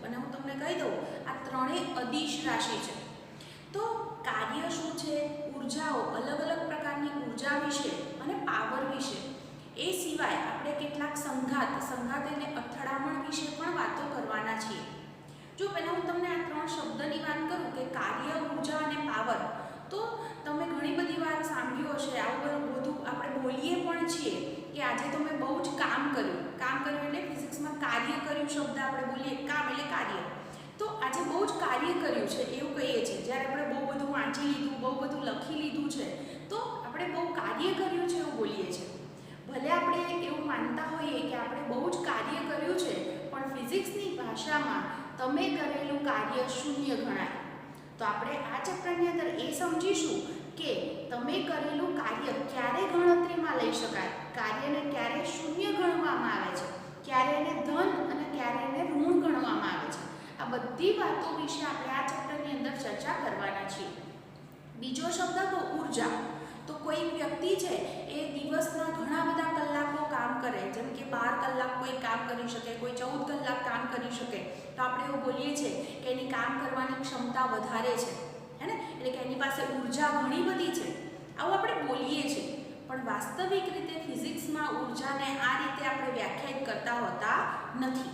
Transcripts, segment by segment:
અને હું તમને કહી દઉં આ ત્રણેય અદિશ રાશિ છે। તો કાર્ય શું છે, ઉર્જાઓ, અલગ અલગ પ્રકારની ઉર્જા વિશે અને પાવર વિશે, એ સિવાય આપણે કેટલાક સંઘાત એટલે અથડામણ વિશે પણ વાતો કરવાના છીએ। જો પહેલાં હું તમને આ ત્રણ શબ્દની વાત કરું કે કાર્ય, ઉર્જા અને પાવર, તો તમે ઘણી બધી વાર સાંભળ્યું હશે, આવું બધું આપણે બોલીએ પણ છીએ કે આજે તો મેં બહુ જ કામ કર્યું એટલે ફિઝિક્સમાં કાર્ય કર્યું શબ્દ આપણે બોલીએ, કામ એટલે કાર્ય, તો આજે બહુ જ કાર્ય કર્યું છે એવું કહીએ છીએ। જ્યારે આપણે બહુ બધું વાંચી લીધું, બહુ બધું લખી લીધું છે, તો આપણે બહુ કાર્ય કર્યું છે એવું બોલીએ છીએ। ભલે આપણે એવું માનતા હોઈએ કે આપણે બહુ જ કાર્ય કર્યું છે, પણ ફિઝિક્સની ભાષામાં તમે કરેલું કાર્ય શૂન્ય ગણાય। તો આપણે આ ચેપ્ટરની અંદર એ સમજીશું કે તમે કરેલું કાર્ય ક્યારે ગણતરીમાં લઈ શકાય, કાર્યને ક્યારે શૂન્ય ગણવામાં આવે છે, ક્યારે એને ધન અને ક્યારે એને ઋણ ગણવામાં આવે છે। આ બધી વાતો વિશે આપણે આ ચેપ્ટરની અંદર ચર્ચા કરવાના છીએ। બીજો શબ્દ તો ઉર્જા। તો કોઈ વ્યક્તિ છે એ દિવસના ઘણા બધા કલાકો કામ કરે, જેમ કે 12 કલાક કોઈ કામ કરી શકે, કોઈ 14 કલાક કામ કરી શકે, તો આપણે એવું બોલીએ છીએ કે એની કામ કરવાની ક્ષમતા વધારે છે, હે ને, એટલે કે એની પાસે ઉર્જા ઘણી બધી છે, આવું આપણે બોલીએ છીએ। પણ વાસ્તવિક રીતે ફિઝિક્સમાં ઉર્જાને આ રીતે આપણે વ્યાખ્યાયિત કરતા હોતા નથી।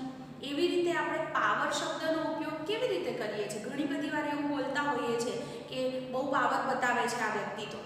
એવી રીતે આપણે પાવર શબ્દનો ઉપયોગ કેવી રીતે કરીએ છીએ, ઘણી બધી વાર એવું બોલતા હોઈએ છીએ કે બહુ પાવર બતાવે છે આ વ્યક્તિ, તો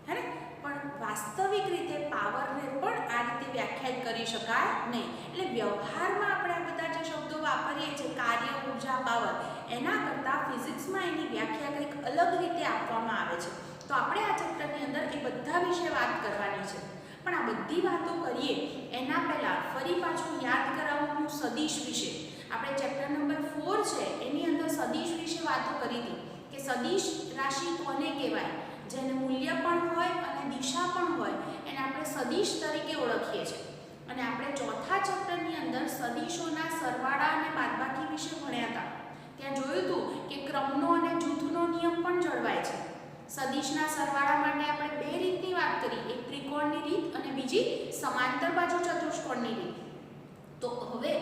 હે ને, પણ વાસ્તવિક રીતે પાવરને પણ આ રીતે વ્યાખ્યાયિત કરી શકાય નહીં। એટલે વ્યવહારમાં આપણે આ બધા જે શબ્દો વાપરીએ છીએ, કાર્ય, ઉર્જા, પાવર, એના કરતાં ફિઝિક્સમાં એની વ્યાખ્યા કંઈક અલગ રીતે આપવામાં આવે છે। તો આપણે આ ચેપ્ટરની અંદર એ બધા વિશે વાત કરવાની છે। પણ આ બધી વાતો કરીએ એના પહેલાં ફરી પાછું યાદ કરાવું હું સદિશ વિશે। આપણે ચેપ્ટર નંબર 4 છે એની અંદર સદિશ વિશે વાતો કરી હતી કે સદિશ રાશિ કોને કહેવાય, જેને મૂલ્ય પણ હોય અને દિશા પણ હોય, એને આપણે સદિશ તરીકે ઓળખીએ છીએ। અને આપણે ચોથા ચેપ્ટરની અંદર સદિશોના સરવાળા અને બાદબાકી વિશે ભણ્યા હતા। ત્યાં જોયું હતું કે ક્રમનો અને જૂથનો નિયમ પણ જળવાય છે। સદિશના સરવાળા માટે આપણે બે રીતની વાત કરી, એક ત્રિકોણની રીત અને બીજી સમાંતર બાજુ ચતુષ્કોણની રીત। તો હવે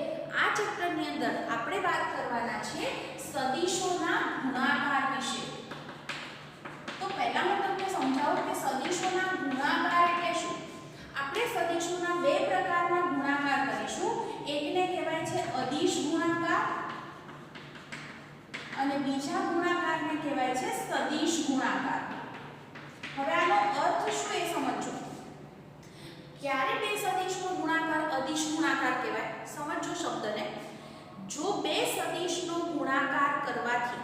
આ ચેપ્ટરની અંદર આપણે વાત કરવાના છીએ સદિશોના ગુણાકાર વિશે। તો પહેલા હું તમને સમજાવું કે સદિશોના ગુણાકાર એટલે શું। આપણે સદિશોના બે પ્રકારના ગુણાકાર કરીશું, એકને કહેવાય છે અદિશ ગુણાકાર અને બીજા ગુણાકારને કહેવાય છે સદિશ ગુણાકાર। હવે આનો અર્થ શું એ સમજો। ક્યારે બે સદિશનો ગુણાકાર અદિશ ગુણાકાર કહેવાય, સમજો શબ્દને। જો બે સદિશનો ગુણાકાર કરવાથી,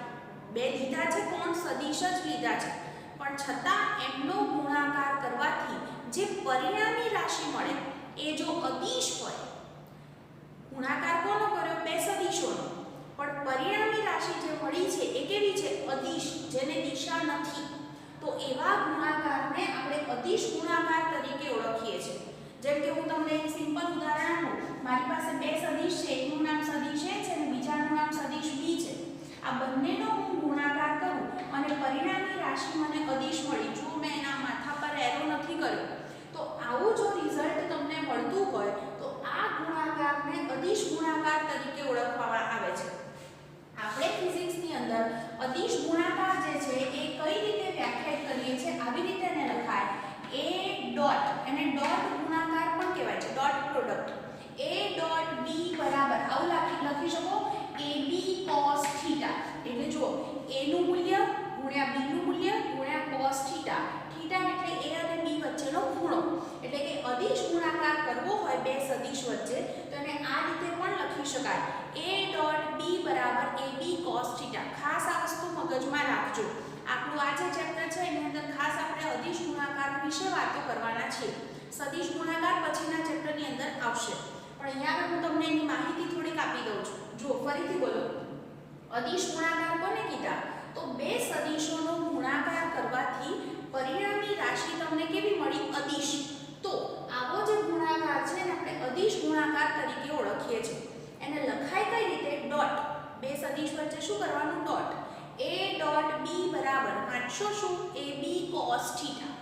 બે લીધા છે કોણ, સદિશ જ લીધા છે, પણ છતાં એમનો ગુણાકાર કરવાથી જે પરિણામી રાશિ મળે એ જો અદિશ હોય, ગુણાકાર કોનો કર્યો, બે સદિશોનો, પણ પરિણામી રાશિ જે મળી છે એ કેવી છે, અદિશ, જેને દિશા નથી, તો એવા ગુણાકારને આપણે અદિશ ગુણાકાર તરીકે ઓળખીએ છીએ। જેમ કે હું તમને એક સિમ્પલ ઉદાહરણ આપું, મારી પાસે બે સદિશ છે, એકનું નામ સદિશ A છે અને બીજાનું નામ સદિશ B છે। આ બંનેનો હું ગુણાકાર કરું અને પરિણામી રાશિ મને અદિશ મળી, જો મેં એના માથા પર એરો નથી કર્યો, તો આવું જો રિઝલ્ટ તમને મળતું હોય તો આ ગુણાકારને અદિશ ગુણાકાર તરીકે ઓળખવામાં આવે છે। આપણે ફિઝિક્સની અંદર અદિશ ગુણાકાર જે છે એ કઈ રીતે વ્યાખ્યાયિત કરીએ છીએ, આવી રીતે એને લખાય A ડોટ, એને ડોટ ગુણાકાર પણ કહેવાય છે, dot product, A dot B બરાબર આવું લખી શકો AB cos થીટા। એટલે જો A નું મૂલ્ય ગુણ્યા B નું મૂલ્ય ગુણ્યા cos થીટા, થીટા એટલે A અને B વચ્ચેનો ખૂણો, એટલે કે અદિશ ગુણાકાર કરવો હોય બે સદિશ વચ્ચે તો એને આ રીતે પણ લખી શકાય A ડોટ B બરાબર AB cos થીટા। ખાસ આ વસ્તુ મગજમાં રાખજો। આપણું આ જે ચેપ્ટર છે એની અંદર ખાસ આપણે અદિશ ગુણાકાર વિશે વાતો કરવાના છીએ। સદિશ ગુણાકાર પછીના ચેપ્ટરની અંદર આવશે, પણ અહીંયા હું તમને એની માહિતી થોડીક આપી દઉં છું। જો ફરીથી બોલો, અદિશ ગુણાકાર કોને કીધા, તો બે સદિશોનો ગુણાકાર કરવાથી પરિણામી રાશિ તમને કેવી મળી, અદિશ। તો આવો જે ગુણાકાર છે એને આપણે અદિશ ગુણાકાર તરીકે ઓળખીએ છીએ। એને લખાય કઈ રીતે, ડોટ, બે સદિશ વચ્ચે શું કરવાનું, ડોટ, A ડોટ B બરાબર વાંચશો શું, AB cos થીટા।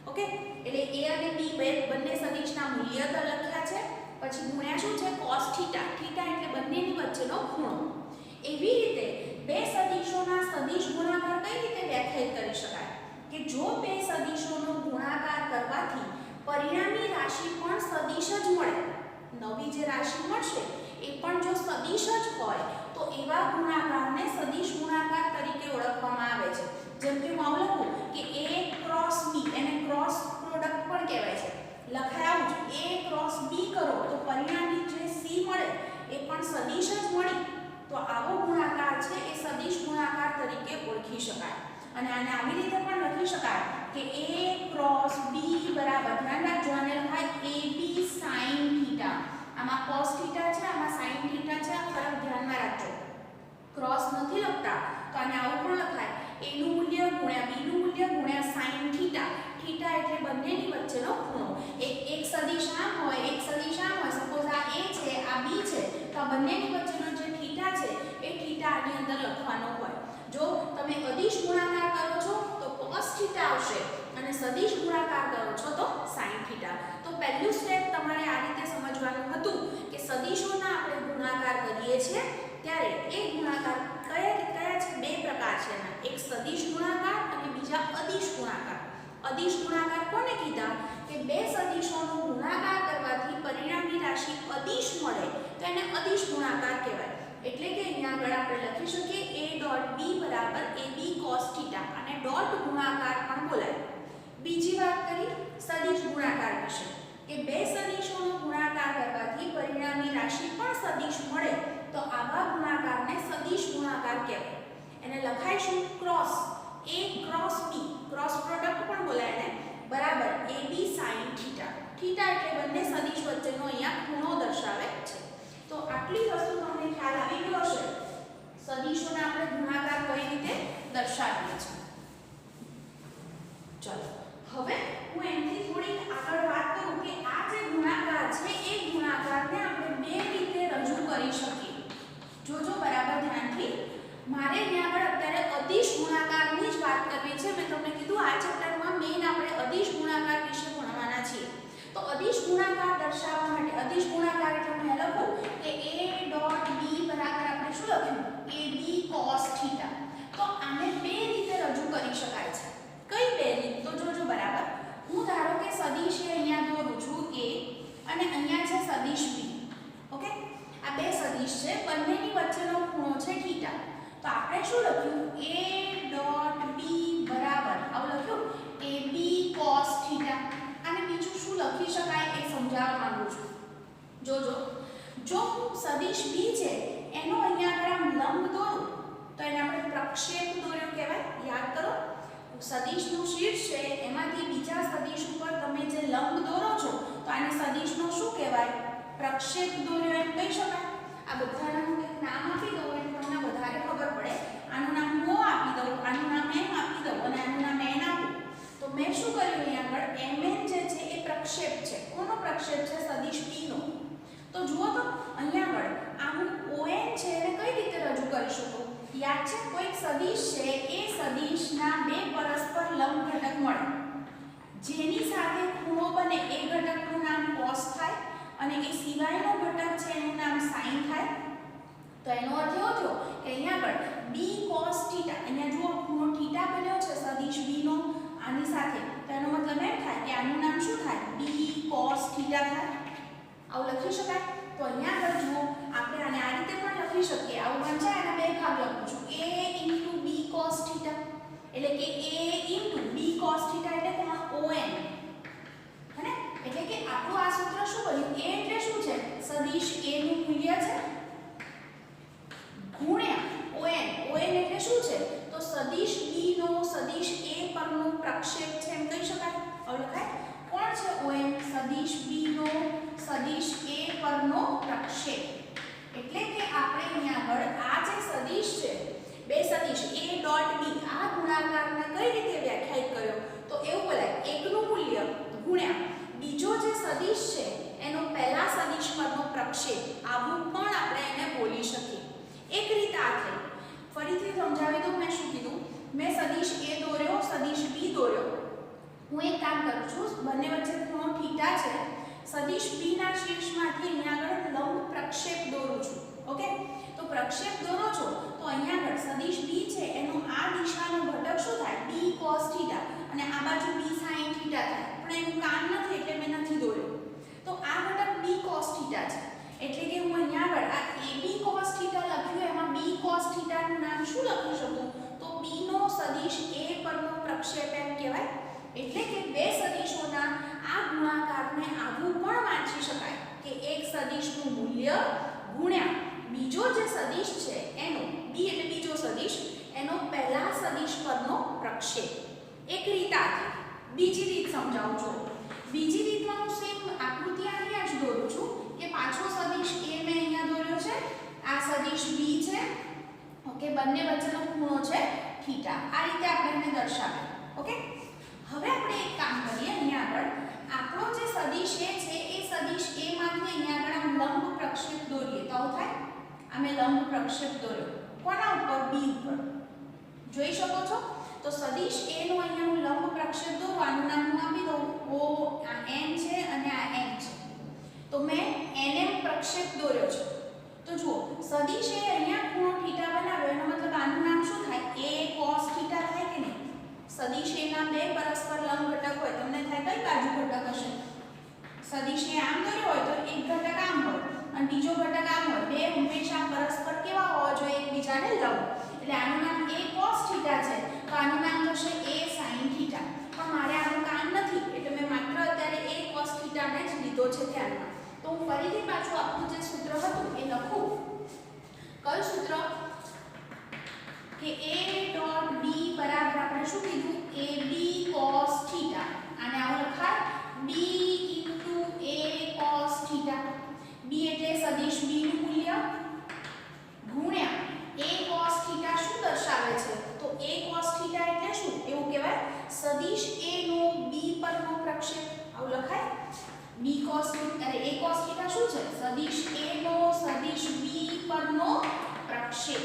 ઓકે, એટલે A અને B બંને સદિશના મૂલ્ય તો લખ્યા છે, પછી ગુણ્યા શું છે, cos થીટા, થીટા એટલે બંનેની વચ્ચેનો ખૂણો। એવી રીતે બે સદિશોના સદિશ ગુણાકાર કઈ રીતે વ્યાખ્યાયિત કરી શકાય કે જો બે સદિશોનો ગુણાકાર કરવાથી પરિણામી રાશિ પણ સદિશ જ મળે, નવી જે રાશિ મળશે એ પણ જો સદિશ જ હોય તો એવા ગુણાકારને સદિશ ગુણાકાર તરીકે ઓળખવામાં આવે છે. જેમ કે હું આવું લખું કે A ક્રોસ B, એને ક્રોસ પ્રોડક્ટ પણ કહેવાય છે. લખાય આવું જ A ક્રોસ B કરો તો પરિણામી જે C મળે એ પણ સદિશ જ મળી, તો આવો ગુણાકાર છે એ સદિશ ગુણાકાર તરીકે ઓળખી શકાય. અને આને આવી રીતે પણ લખી શકાય કે A ક્રોસ B બરાબર, ધ્યાન રાખજો આને લખાય AB sin થીટા. આમાં cos થીટા છે, આમાં sin થીટા છે, આ ફરક ધ્યાનમાં રાખજો. ક્રોસ નથી લખતા તો આને આવું પણ લખાય A નું મૂલ્ય ગુણ્યા B નું મૂલ્ય ગુણ્યા sin થીટા. થીટા એટલે બંનેની વચ્ચેનો ખૂણો. એક સદિશ આમ હોય, એક સદિશ આમ હોય. સપોઝ આ A છે, આ B છે, તો આ બંનેની વચ્ચેનો જે થીટા છે એ થીટા આની અંદર લખવાનો હોય. જો તમે અદિશ ગુણાકાર કરો છો તો cos થીટા આવશે અને સદિશ ગુણાકાર કરો છો તો sin થીટા. તો પહેલું સ્ટેપ તમારે આ રીતે સમજવાનું હતું કે સદિશોના આપણે ગુણાકાર કરીએ છીએ ત્યારે એ ગુણાકાર કયા છે? બે પ્રકાર છે એના, એક સદિશ ગુણાકાર અને બીજા અદિશ ગુણાકાર. અદિશ ગુણાકાર કોને કીધા કે બે સદિશોનો ગુણાકાર કરવાથી પરિણામી રાશિ અદિશ મળે તો એને અદિશ ગુણાકાર કહેવાય. એટલે કે અહીંયા આગળ આપણે લખી શકીએ A ડોટ B બરાબર AB cos થીટા, અને ડોટ ગુણાકાર પણ બોલાય. બીજી વાત કરી સદિશ ગુણાકાર વિશે કે બે સદિશોનો ગુણાકાર કરવાથી પરિણામી રાશિ પણ સદિશ મળે તો આવા ગુણાકારને સદિશ ગુણાકાર કહેવાય. એને લખાઈશું cross A cross B, cross product પણ બોલાય ને, બરાબર AB sin થીટા. થીટા એટલે બંને સદિશ વચ્ચેનો અહીંયા ખૂણો દર્શાવે છે. તો આટલી વસ્તુ તમને ખ્યાલ આવી ગયો હશે સદિશોના આપણે ગુણાકાર કઈ રીતે દર્શાવીએ છીએ. ચલો હવે હું એમથી થોડી આગળ વાત કરું કે આ જે ગુણાકાર છે એ ગુણાકારને આપણે બે રીતે રજૂ કરી શકીએ. જોજો બરાબર ધ્યાનથી, મારે અહીંયા આગળ અત્યારે અદિશ ગુણાકારની જ વાત કરવી છે. મેં તમને કીધું આ ચેપ્ટરમાં મેઈન આપણે અદિશ ગુણાકાર વિશે ભણવાના છીએ. તો અદિશ ગુણાકાર દર્શાવવા માટે અદિશ ગુણાકાર એટલે હું લખું કે A ડોટ B બરાબર આપણે શું લખ્યું AB cos થીટા. તો આને બે રીતે રજૂ કરી શકાય છે. કઈ બે રીત? તો જોજો બરાબર, હું ધારો કે સદિશ અહીંયા દોરું છું A અને અહીંયા છે સદિશ B. ઓકે, આ બે સદિશ છે, બંનેની વચ્ચેનો ખૂણો છે થીટા. તો આપણે શું લખ્યું A ડોટ B બરાબર આવું લખ્યું AB cos થીટા. અને બીજું શું લખી શકાય એ સમજાવવા માંગુ છું. જોજો, જો હું સદિશ B છે એનો અહીંયા આગળ આમ લંબ દોરું તો એને આપણે પ્રક્ષેપ દોર્યો કહેવાય. યાદ કરો, સદિશનું શીર્ષ છે એમાંથી બીજા સદિશ ઉપર તમે જે લંબ દોરો છો તો આને સદિશનો શું કહેવાય? પ્રક્ષેપ દોર્યો એમ કહી શકાય. આ બધાના હું એક નામ આપી દઉં એટલે તમને વધારે ખબર પડે. આનું નામ O આપી દઉં, આનું નામ M આપી દઉં અને આનું નામ N આપું. તો મેં શું કર્યું અહીંયા આગળ Mn જે છે એ પ્રક્ષેપ છે. કોનો પ્રક્ષેપ છે? સદિશ P નો. તો જુઓ તો અહીંયા આગળ આ હું ON છે એને કઈ રીતે રજૂ કરી શકું? યાદ છે, કોઈક સદિશ છે એ સદિશના બે પરસ્પર લંબ ઘટક મળે, જેની સાથે ખૂણો બને એ ઘટકનું નામ cos થાય અને એ સિવાયનો ઘટક છે એનું નામ sin થાય. તો એનો અર્થ એવો થયો કે અહીંયા આગળ B cos થીટા, અહીંયા જુઓ ખૂણો થીટા બન્યો છે સદિશ B નો આની સાથે, તો એનો મતલબ એમ થાય કે આનું નામ શું થાય? B cos થીટા થાય. આવું લખી શકાય. તો અહીંયા આગળ જુઓ આપણે આને આ રીતે પણ લખી શકીએ. આવું વંચાય એના બે ભાગ લખું છું A into B cos theta, એટલે કે A into B cos theta એટલે કોણ? ON. હે, એટલે કે આપણું આ સૂત્ર શું બન્યું? A એટલે શું છે? સદિશ A નું મૂલ્ય છે ગુણ્યા ON. ON એટલે શું છે? તો સદિશ B નો સદિશ A પરનો પ્રક્ષેપ છે એમ કહી શકાય. હવે લખાય કોણ છે ON? સદિશ B નો સદિશ A પરનો પ્રક્ષેપ. એટલે કે આપણે અહીંયા આગળ આ જે સદિશ છે, બે સદિશ A ડોટ B, આ ગુણાકારને કઈ રીતે વ્યાખ્યાયિત કર્યો? તો એવું બોલાય એકનું મૂલ્ય ગુણ્યા બીજો જે સદિશ છે એનો પહેલા સદિશ પરનો પ્રક્ષેપ. આવું પણ આપણે એને બોલી શકીએ. એક રીત આ થઈ. ફરીથી સમજાવી દઉં મેં શું કીધું. મેં સદિશ A દોર્યો, સદિશ B દોર્યો. હું એક કામ કરું છું, બંને વચ્ચે ખૂણો થીટા છે, સદિશ B ના શીર્ષમાંથી અહીંયા આગળ લંબ પ્રક્ષેપ દોરું છું. ઓકે, તો પ્રક્ષેપ દોરો છો તો અહીંયા આગળ સદિશ b છે એનો આ દિશાનો ઘટક શું થાય b cos θ અને આ બાજુ b sin θ થાય, પણ એનું કામ નથી એટલે મેં નથી દોર્યો. તો આ ઘટક b cos θ છે એટલે કે હું અહીંયા આગળ આ ab cos θ લખ્યું એમાં b cos θ નું નામ શું લખી શકું તો b નો સદિશ a પરનો પ્રક્ષેપ એમ કહેવાય. એટલે કે બે સદિશોના આ ગુણાકારને આવું પણ વાંચી શકાય કે એક સદિશનું મૂલ્ય ગુણ્યા બીજો જે સદિશ છે એનો b એટલે બીજો સદિશ એનો પહેલા સદિશ પરનો પ્રક્ષેપ. એક રીત આ થઈ. બીજી રીત સમજાવું છું. બીજી રીતમાં હું સેમ આકૃતિ અહીંયા જ દોરું છું કે પાછો સદિશ a મેં અહીંયા દોર્યો છે, આ સદિશ b છે, ઓકે, બંને વચ્ચેનો ખૂણો છે θ. આ રીતે આપણે એને દર્શાવીએ. ઓકે, હવે આપણે એક કામ કરીએ. અહીંયા આગળ આપણો જે સદિશ a છે એ સદિશ a માંથી અહીંયા આગળ આમ લંબ પ્રક્ષેપ દોરીએ તો આવું થાય. અમે લંબ પ્રક્ષેપ દોર્યો કોના ઉપર b ઉપર જોઈ શકો છો. તો સદિશ a નો અહીંયા હું લંબ પ્રક્ષેપ દોરવાનું નામ હું આપી દઉં o. આ n છે અને આ n છે તો મેં nm પ્રક્ષેપ દોર્યો છે. તો જુઓ સદિશ a અહીંયા ખૂણો θ બનાવ્યો એનો મતલબ આનું નામ શું થાય a cos θ થાય કે નહીં. સદિશ a ના બે પરસ્પર લંબ ઘટક હોય તમને થાય કઈ બાજુ ઘટક હશે. સદિશ a આમ દોર્યો હોય તો એક ઘટક આમ હોય અને બીજો ઘટક આમ હોય. બે હંમેશા પરસ્પર કેવા હોવા જોઈએ એકબીજાને લંબ. એટલે આનું નામ a cos θ છે તો આનું નામ થશે a sin θ. પણ મારે આનું કામ નથી એટલે મેં માત્ર અત્યારે a cos θ ને જ લીધો છે ધ્યાનમાં. તો હું ફરીથી પાછું આપણું જે સૂત્ર હતું એ લખું. કયું સૂત્ર કે a ડોટ b બરાબર આપણે શું કીધું ab cos θ. આને આવું લખાય b a cos θ. b એટલે સદિશ b નું મૂલ્ય ગુણ્યા a cos θ શું દર્શાવે છે તો a cos θ એટલે શું એવું કહેવાય સદિશ a નો b પરનો પ્રક્ષેપ. આવું લખાય b cos અરે a cos θ શું છે સદિશ a નો સદિશ b પરનો પ્રક્ષેપ.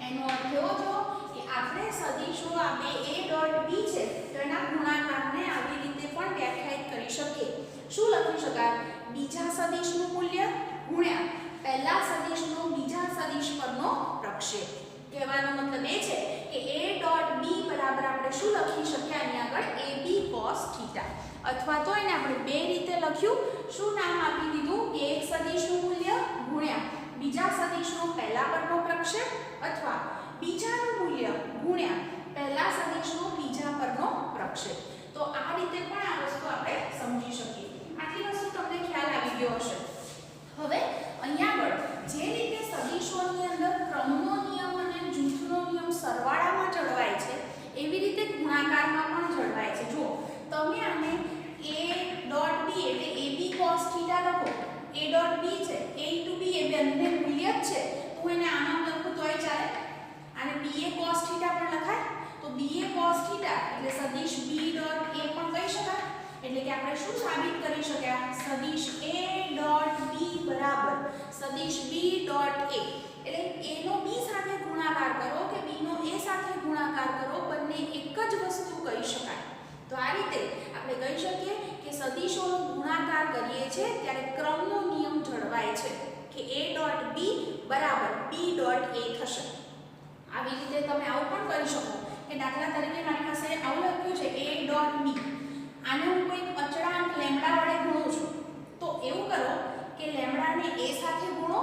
એનો અર્થ એવો થયો કે આપણે સદિશો આ બે a ડોટ b છે તો એના ગુણાકારને આવી રીતે પણ વ્યાખ્યાયિત કરી શકીએ. શું લખી શકાય બીજા સદિશનું મૂલ્ય ગુણ્યા પહેલા સદિશનો બીજા સદિશ પરનો પ્રક્ષેપ. કહેવાનો મતલબ એ છે કે a ડોટ b બરાબર આપણે શું લખી શકીએ અહીંયા આગળ ab cos θ. અથવા તો એને આપણે બે રીતે લખ્યું. શું નામ આપી દીધું કે એક સદિશનું મૂલ્ય ગુણ્યા બીજા સદિશનો પહેલા પરનો પ્રક્ષેપ અથવા બીજાનું મૂલ્ય ગુણ્યા પહેલા સદિશનો બીજા પરનો પ્રક્ષેપ. તો આ રીતે પણ આ વસ્તુ આપણે સમજી શકીએ. આટલી વસ્તુ તમને ખ્યાલ આવી ગયો હશે. હવે અહીંયા આગળ જે રીતે સદિશોની અંદર ક્રમનો નિયમ અને જૂથનો નિયમ સરવાળામાં જળવાય છે એવી રીતે ગુણાકારમાં પણ જળવાય છે. જુઓ તમે આને a ડોટ b એટલે ab cos θ લખો. a ડોટ b છે a * b એ બંને મૂલ્ય જ છે તો એને આમ લખું તોય ચાલે. આને ba cos θ પણ લખાય. તો ba cos θ એટલે સદિશ b ડોટ a પણ કહી શકાય. એટલે કે આપણે શું સાબિત કરી શક્યા સદિશ a ડોટ b બરાબર સદિશ b ડોટ a. એટલે a નો b સાથે ગુણાકાર કરો કે b નો a સાથે ગુણાકાર કરો બંને એક જ વસ્તુ કહી શકાય. તો આ રીતે આપણે કહી શકીએ કે સદિશોનો ગુણાકાર કરીએ છીએ ત્યારે ક્રમનો નિયમ જળવાય છે કે a ડોટ b બરાબર b ડોટ a થશે. આવી રીતે તમે આવું પણ કરી શકો કે દાખલા તરીકે મારી પાસે આવું લખ્યું છે a ડોટ b. આને હું કોઈ અચળાંક લેમ્ડા વડે ગુણું છું તો એવું કરો કે લેમ્ડાને a સાથે ગુણો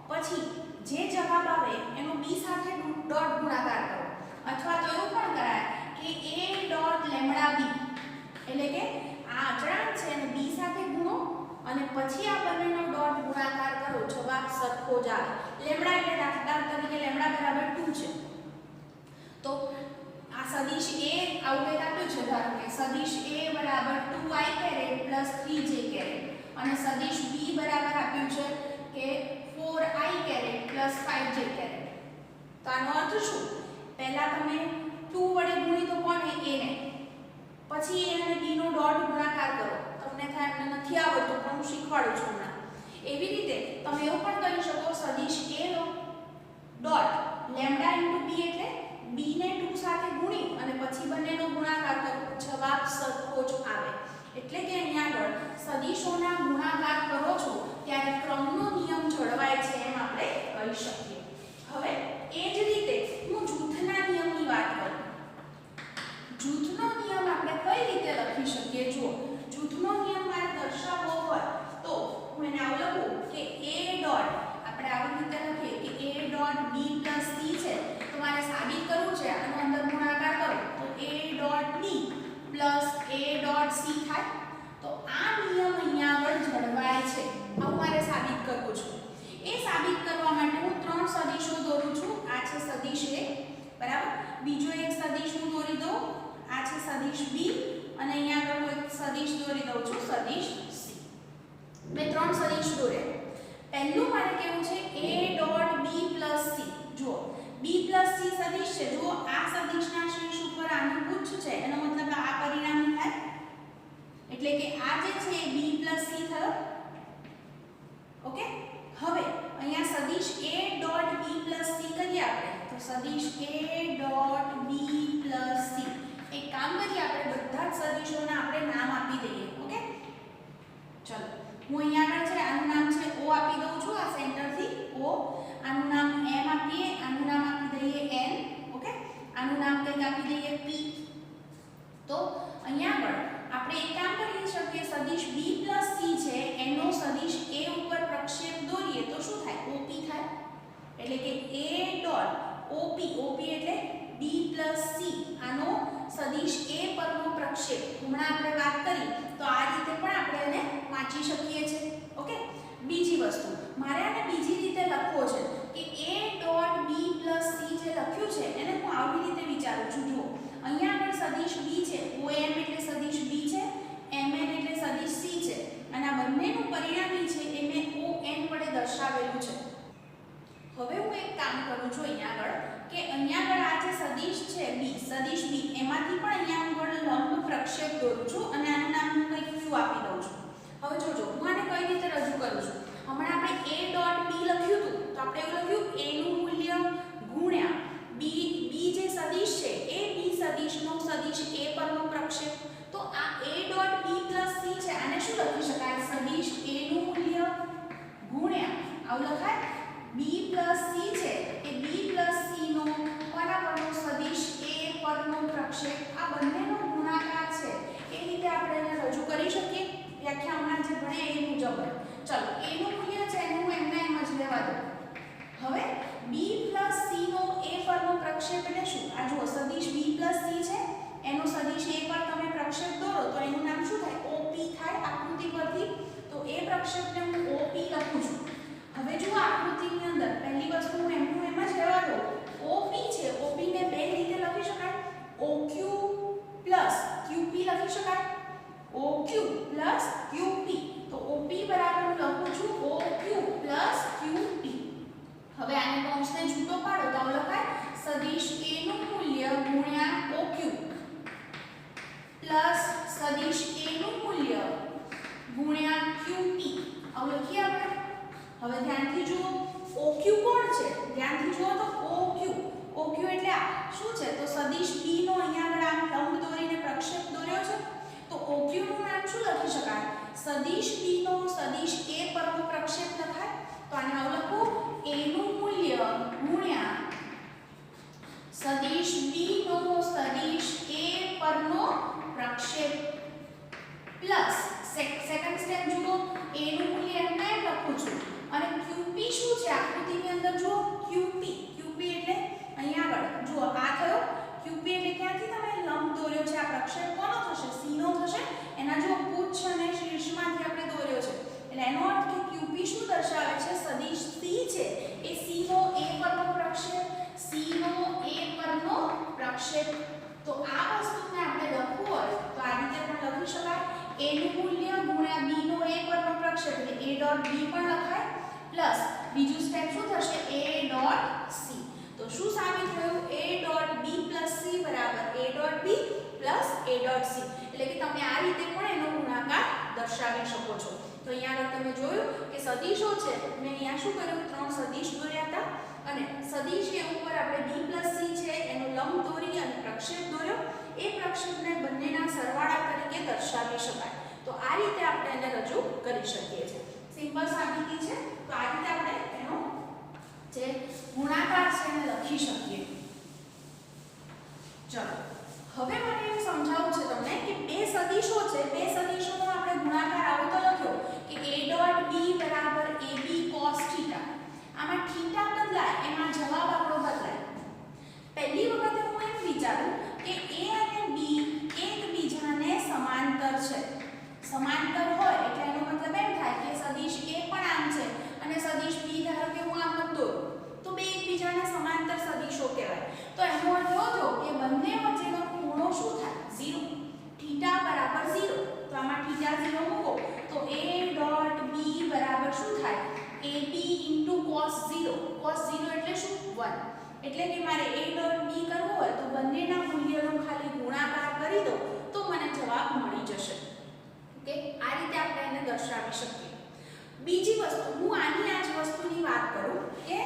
પછી જે જવાબ આવે એનો b સાથે ડોટ ગુણાકાર કરો. અથવા તો એવું પણ કરાય કે a ડોટ લેમ્ડા b એટલે કે આ અચળાંક છે એને b સાથે ગુણો અને પછી આ બંનેનો ડોટ ગુણાકાર કરો જવાબ સરખો જ આવે. લેમ્ડા એટલે દાખલા તરીકે લેમ્ડા બરાબર 2 છે તો આ સદિશ a આવું કંઈક આપ્યું છે. ધારો કે સદિશ a બરાબર 2i caret plus 3j caret અને સદિશ b બરાબર આપ્યું છે કે 4i caret plus 5j caret. તો આનો અર્થ શું પહેલા તમે 2 વડે ગુણી તો કોણ a ને પછી a અને b નો ડોટ ગુણાકાર કરો. તમને થાય મને નથી આવડતું પણ હું શીખવાડું છું હમણાં. એવી રીતે તમે એવું પણ કરી શકો સદિશ a નો ડોટ લેમ્ડા * b એટલે b ને 2 સાથે ગુણી અને પછી બંનેનો ગુણાકાર કરો જવાબ સરખો જ આવે. એટલે કે અહીંયા આગળ સદિશોના ગુણાકાર કરો છો ત્યારે ક્રમનો નિયમ જળવાય છે એમ આપણે કહી શકીએ. પ્લસ એ ડોટ સી થાય. તો આ નિયમ અહીંયા આગળ જળવાય છે. આવું મારે સાબિત કરવું છે. એ સાબિત કરવા માટે હું ત્રણ સદિશો દોરું છું. આ છે સદિશ A, બરાબર. બીજો એક સદિશ હું દોરી દઉં. આ છે સદિશ B અને અહીંયા આગળ હું એક સદિશ દોરી દઉં છું, સદિશ C. મેં ત્રણ સદિશ દોર્યા. પહેલું મારે કેવું છે A dot B plus C. જુઓ B પ્લસ C સદિશ છે. જુઓ આ સદિશના શીર્ષ ઉપર આનું ગુચ્છ છે, એનો મતલબ આ પરિણામી થાય. એટલે કે આ જે છે B પ્લસ C થયો. ઓકે. હવે અહીંયા સદિશ A dot B plus C કરીએ આપણે. તો સદિશ A dot B plus C. એક કામ કરીએ, આપણે બધા જ સદિશોના આપણે નામ આપી દઈએ. ઓકે, ચલો હું અહીંયા આગળ છે આનું નામ છે O આપી દઉં છું, આ સેન્ટરથી O. આનું નામ M આપીએ, આનું નામ આપી દઈએ N. ઓકે, આનું નામ કંઈક આપી દઈએ P. તો અહીંયા આગળ આપણે એક કામ કરી શકીએ, સદિશ B પ્લસ C છે એનો સદિશ A ઉપર પ્રક્ષેપ દોરીએ તો શું થાય? OP થાય. એટલે કે A ડોટ OP, OP એટલે B પ્લસ C, આનો સદિશ A પરનો પ્રક્ષેપ. હમણાં આપણે વાત કરી તો આ રીતે પણ આપણે એને વાંચી શકીએ છીએ. ઓકે. બીજી વસ્તુ મારે આને બીજી રીતે લખવો છે કે A dot B plus C જે લખ્યું છે એને હું આવી રીતે વિચારું છું. જુઓ અહીંયા આગળ સદિશ B છે, OM એટલે સદિશ B છે, MN એટલે સદિશ C છે, અને આ બંનેનું પરિણામી છે એ મેં ON વડે દર્શાવેલું છે. હવે હું એક કામ કરું છું અહીંયા આગળ કે અહીંયા આગળ આ જે સદિશ છે B, સદિશ B, એમાંથી પણ અહીંયા આગળ લંબ પ્રક્ષેપ દોરું છું અને આનું નામ હું કંઈક Q આપી દઉં છું. હવે જોજો હું આને કઈ રીતે રજૂ કરું છું. હમણાં આપણે A ડોટ B લખ્યું હતું તો આપણે એવું લખ્યું A નું મૂલ્ય ગુણ્યા B જે સદિશ છે એ B સદિશનો સદિશ A પરનો પ્રક્ષેપ. તો આ A dot B plus C છે, આને શું લખી શકાય? સદિશ A નું મૂલ્ય ગુણ્યા આવું લખાય B પ્લસ C છે એ B પ્લસ C નો પરનો સદિશ A પરનો પ્રક્ષેપ. આ બંનેનો ગુણાકાર છે એ રીતે આપણે એને રજૂ કરી શકીએ. વ્યાખ્યા હમણાં જે ભણે એ મુજબ. ચલો A નું મૂલ્ય છે એને હું એમને એમ જ લેવા દઉં. હવે B પ્લસ C નો A પરનો પ્રક્ષેપ એટલે શું? આ જુઓ સદિશ B પ્લસ C છે એનો સદિશ A પર તમે પ્રક્ષેપ દોરો તો એનું નામ શું થાય? OP થાય આકૃતિ પરથી. તો એ પ્રક્ષેપને હું OP લખું છું. હવે જુઓ આકૃતિની અંદર પહેલી વસ્તુ હું એમનું એમ જ લેવા દઉં. OP છે, OP ને બે રીતે લખી શકાય. OQ પ્લસ QP લખી શકાય. OQ plus QP. તો OP બરાબર હું લખું છું OQ પ્લસ QP. હવે આને કૌંસને છૂટો પાડો તો આવું લખાય સદિશ A નું મૂલ્ય ગુણ્યા OQ પ્લસ સદિશ A નું મૂલ્ય ગુણ્યા QP. આવું લખીએ આપણે. હવે ધ્યાનથી જુઓ OQ કોણ છે? ધ્યાનથી જુઓ તો OQ એટલે આ શું છે? તો સદિશ B નો અહીંયા આગળ આમ લંબ દોરીને પ્રક્ષેપ દોર્યો છે. તો OQ નું નામ શું લખી શકાય? સદિશ B નો સદિશ A પરનો પ્રક્ષેપ લખાય. તો આને આવું લખું A નું મૂલ્ય ગુણ્યા સદિશ B નો સદિશ A પરનો પ્રક્ષેપ પ્લસ સેકન્ડ સ્ટેપ જુઓ A નું મૂલ્ય એમને એમ લખું છું અને QP શું છે? આકૃતિની અંદર જુઓ QP એટલે અહીંયા આગળ જુઓ આ થયો QP એટલે ક્યાંથી તમે લંબ દોર્યો છે? આ પ્રક્ષેપ કોનો થશે? C નો થશે. એના જો પુચ્છ અને શીર્ષમાંથી આપણે દોર્યો છે એટલે એનો અર્થ કે QP શું દર્શાવે છે? સદિશ C છે એ C નો A પરનો પ્રક્ષેપ, C નો A પરનો પ્રક્ષેપ. તો આ વસ્તુને આપણે લખવું હોય તો આ રીતે પણ લખી શકાય. A નું મૂલ્ય ગુણ્યા B નો A પરનો પ્રક્ષેપ એટલે A ડોટ B પણ લખાય પ્લસ બીજું સ્ટેપ શું થશે? A dot C. તો શું સાબિત થયું? A dot B plus C બરાબર A dot B plus A dot C. એટલે કે તમે આ રીતે પણ એનો ગુણાકાર દર્શાવી શકો છો. તો અહીંયા આગળ તમે જોયું કે સદિશો છે. મેં અહીંયા શું કર્યું? ત્રણ સદિશ દોર્યા હતા અને સદિશ એ ઉપર આપણે B પ્લસ C છે એનો લંબ દોરી અને પ્રક્ષેપ દોર્યો. એ પ્રક્ષેપને બંનેના સરવાળા તરીકે દર્શાવી શકાય. તો આ રીતે આપણે એને રજૂ કરી શકીએ છીએ. સિમ્પલ સાબિતી છે. તો આ રીતે આપણે એનો જે ગુણાકાર છે એને લખી શકીએ. ચલો હવે મને એ સમજાવવું છે તમને કે બે સદિશો છે, બે સદિશોનો આપણે ગુણાકાર આવો તો લખ્યો કે A ડોટ B બરાબર AB cos θ. આમાં થીટા બદલાય એમાં જવાબ આપણો બદલાય. પહેલી વખતે હું એમ વિચારું કે A અને B એકબીજાને આમાં થીટા 0 મૂકો તો a ડોટ b બરાબર શું થાય ab cos 0 cos 0 એટલે શું 1 એટલે કે મારે a ડોટ b કરવો હોય તો બંનેના મૂલ્યનો ખાલી ગુણાકાર કરી દો તો મને જવાબ મળી જશે ઓકે આ રીતે આપણે એને દર્શાવી શકીએ બીજી વસ્તુ હું આની આ જ વસ્તુની વાત કરું કે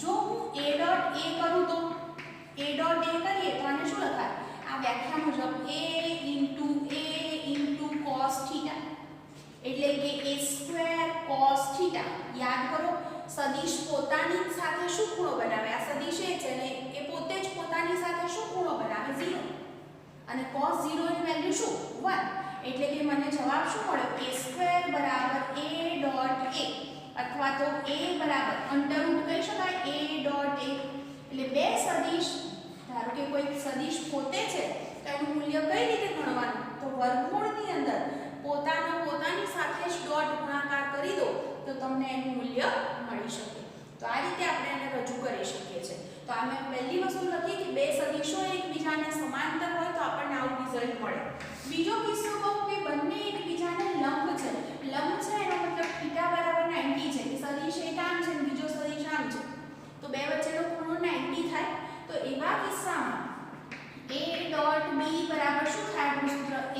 જો હું a ડોટ a કરું તો a ડોટ a કરીએ તો આને શું લખાય આ વ્યાખ્યા મુજબ a cos થીટા એટલે કે a² cos થીટા યાદ કરો સદિશ પોતાની સાથે શું ખૂણો બનાવે આ સદિશ એ છે ને એ પોતે જ પોતાની સાથે શું ખૂણો બનાવે 0 અને cos 0 ની વેલ્યુ શું 1 એટલે કે મને જવાબ શું મળ્યો a² બરાબર a ડોટ a અથવા તો a બરાબર અંડરરૂટ કહી શકાય a ડોટ a એટલે બે સદિશ ધારો કે કોઈ સદિશ પોતે છે તો એનું મૂલ્ય કઈ રીતે ગણવાનું તો વર્ગમૂળની અંદર પોતાની સાથે જ ડોટ ગુણાકાર કરી દો તો તમને એનું મૂલ્ય મળી શકે તો આ રીતે આપણે એને રજૂ કરી શકીએ છીએ તો આ મેં પહેલી વસ્તુ લખી કે બે સદિશો એકબીજાને સમાંતર હોય તો આપણને આવું રિઝલ્ટ મળે બીજો કિસ્સો કહું કે બંને એકબીજાને લંબ છે એનો મતલબ થીટા બરાબર 90 છે કે સદિશ એક આમ છે અને બીજો સદિશ આમ છે તો બે વચ્ચેનો ખૂણો 90 થાય તો એવા કિસ્સામાં a ડોટ b બરાબર શું થાય આપણું સૂત્ર ab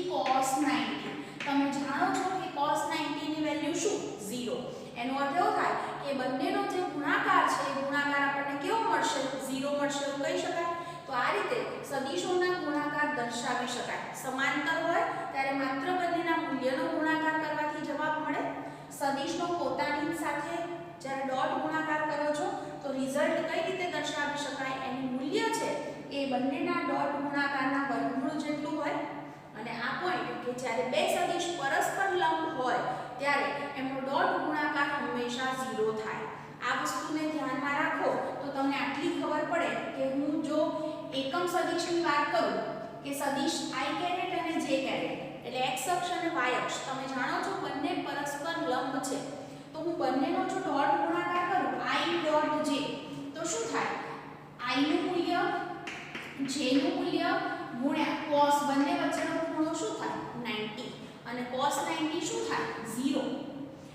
cos 90 તમે જાણો છો કે cos 90 ની વેલ્યુ શું 0 એનો અર્થ એવો થાય કે બંનેનો જે ગુણાકાર છે એ ગુણાકાર આપણને કેવો મળશે 0 મળશે એવું કહી શકાય તો આ રીતે સદિશોના ગુણાકાર દર્શાવી શકાય સમાંતર હોય ત્યારે માત્ર બંનેના મૂલ્યનો ગુણાકાર કરવાથી જવાબ મળે સદિશનો પોતાની સાથે જ્યારે ડોટ ગુણાકાર કરો છો તો રિઝલ્ટ કઈ રીતે દર્શાવી શકાય એનું મૂલ્ય છે એ બંનેના ડોટ ગુણાકારના વર્ગમૂળ જેટલું હોય અને આ પોઈન્ટ કે જ્યારે બે સદિશ પરસ્પર લંબ હોય ત્યારે એમનો ડોટ ગુણાકાર હંમેશા 0 થાય આ વસ્તુને ધ્યાનમાં રાખો તો તમને આટલી ખબર પડે કે હું જો એકમ સદિશની વાત કરું કે સદિશ i કેરેટ અને j કેરેટ એટલે x અક્ષ અને y અક્ષ તમે જાણો છો બંને પરસ્પર લંબ છે તો હું બંનેનો જો ડોટ ગુણાકાર કરું i ડોટ j તો શું થાય i નું મૂલ્ય j નું મૂલ્ય ગુણ્યા cos બંને વચ્ચેનો ખૂણો શું થાય 90 અને cos 90 શું થાય 0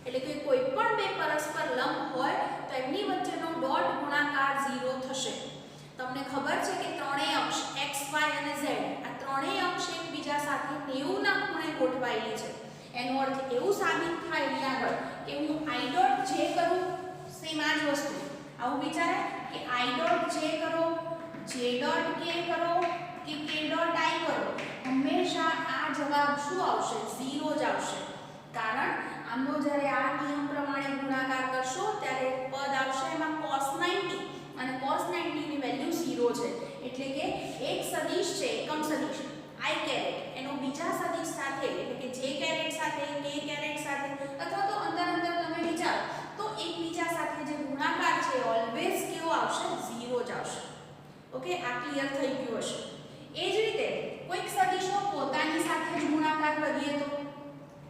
એટલે કે કોઈ પણ બે પરસ્પર લંબ હોય તો એમની વચ્ચેનો ડોટ ગુણાકાર 0 થશે તમને ખબર છે કે ત્રણેય અક્ષ x y અને z આ ત્રણેય અક્ષ એકબીજા સાથે 90 ના ખૂણે ગોઠવાયેલી છે એનો અર્થ એવું સાબિત થાય અહીંયા આગળ કે હું i ડોટ j કરું સેમ આ જ વસ્તુ આવું વિચારે કે i ડોટ j કરો j ડોટ k કરો કે k ડોટ i કરો હંમેશા આ જવાબ શું આવશે 0 જ આવશે કારણ આમનો જ્યારે આ નિયમ પ્રમાણે ગુણાકાર કરશો ત્યારે પદ આવશે એમાં cos 90 અને cos 90 ની વેલ્યુ 0 છે એટલે કે એક સદિશ છે એકમ સદિશ i કેરેટ એનો બીજા સદિશ સાથે એટલે કે j કેરેટ સાથે k કેરેટ સાથે અથવા તો અંદર તમે વિચારો તો એકબીજા સાથે જે ગુણાકાર છે ઓલવેઝ કેવો આવશે 0 જ આવશે ઓકે આ ક્લિયર થઈ ગયું હશે એ જ રીતે કોઈક સદિશનો પોતાની સાથે જ ગુણાકાર કરીએ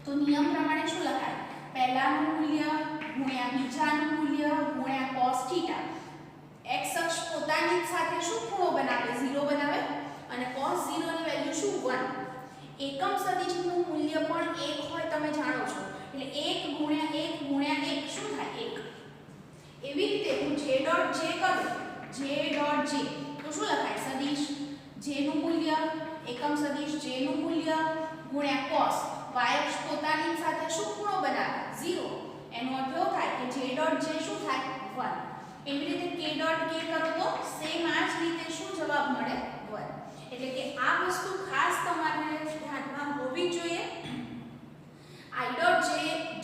તો નિયમ પ્રમાણે શું લખાય પહેલાનું મૂલ્ય ગુણ્યા બીજાનું મૂલ્ય ગુણ્યા cos થીટા x અક્ષ પોતાની સાથે શું ખૂણો બનાવે 0 બનાવે અને cos 0 ની વેલ્યુ શું 1 એકમ સદિશનું મૂલ્ય પણ 1 હોય તમે જાણો છો એટલે 1 ગુણ્યા 1 શું થાય 1 એવી રીતે હું j ડોટ j કરું j ડોટ j તો શું લખાય સદિશ j નું મૂલ્ય એકમ સદિશ j નું મૂલ્ય ગુણ્યા cos y અક્ષ પોતાની સાથે શું ખૂણો બનાવે 0 એનો અર્થ એવો થાય કે j ડોટ j શું થાય 1 એવી રીતે k ડોટ k કરો તો સેમ આ જ રીતે શું જવાબ મળે 1 એટલે કે આ વસ્તુ ખાસ તમારે ધ્યાનમાં હોવી જોઈએ i dot j